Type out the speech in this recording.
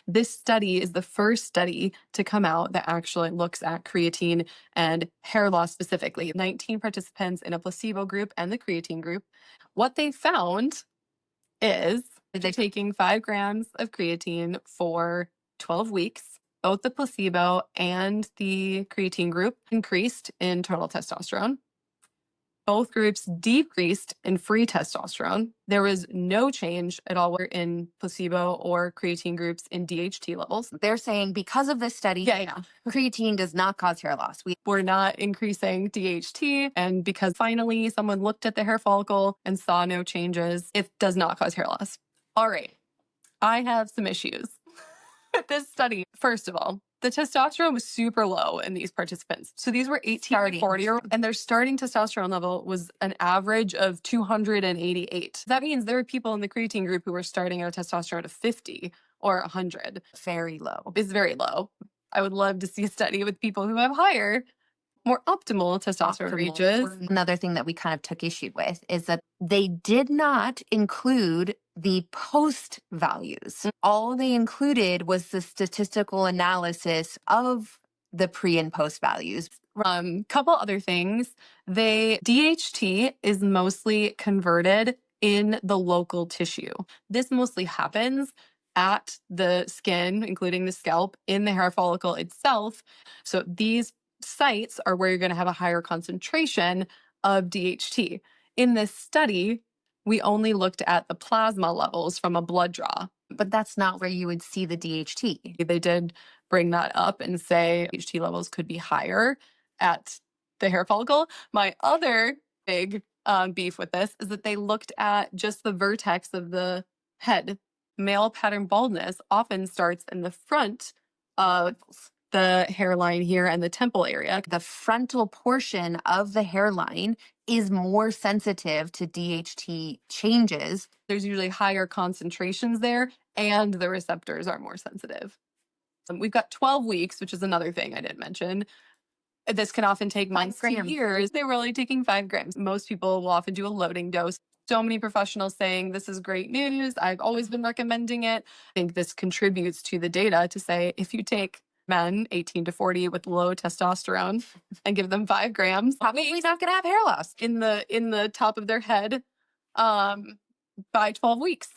This study is the first study to come out that actually looks at creatine and hair loss specifically. 19 participants in a placebo group and the creatine group. What they found is they're taking 5 grams of creatine for 12 weeks. Both the placebo and the creatine group increased in total testosterone. Both groups decreased in free testosterone. There was no change at all in placebo or creatine groups in DHT levels. They're saying because of this study, creatine does not cause hair loss. We're not increasing DHT, and because finally someone looked at the hair follicle and saw no changes, it does not cause hair loss. All right, I have some issues with this study. First of all, the testosterone was super low in these participants. So these were 18 to 40-year-olds, and their starting testosterone level was an average of 288. That means there were people in the creatine group who were starting at a testosterone of 50 or 100. Very low. It's very low. I would love to see a study with people who have higher, more optimal testosterone ranges. Another thing that we kind of took issue with is that they did not include the post values. All they included was the statistical analysis of the pre and post values. Couple other things. DHT is mostly converted in the local tissue. This mostly happens at the skin, including the scalp, in the hair follicle itself. So these sites are where you're going to have a higher concentration of DHT. In this study, we only looked at the plasma levels from a blood draw. But that's not where you would see the DHT. They did bring that up and say DHT levels could be higher at the hair follicle. My other big beef with this is that they looked at just the vertex of the head. Male pattern baldness often starts in the front of the hairline here and the temple area. The frontal portion of the hairline is more sensitive to DHT changes. There's usually higher concentrations there, and the receptors are more sensitive. We've got 12 weeks, which is another thing I didn't mention. This can often take months to years. They were only taking 5 grams. Most people will often do a loading dose. So many professionals saying this is great news. I've always been recommending it. I think this contributes to the data to say if you take men 18 to 40 with low testosterone and give them 5 grams, probably not going to have hair loss in the top of their head by 12 weeks.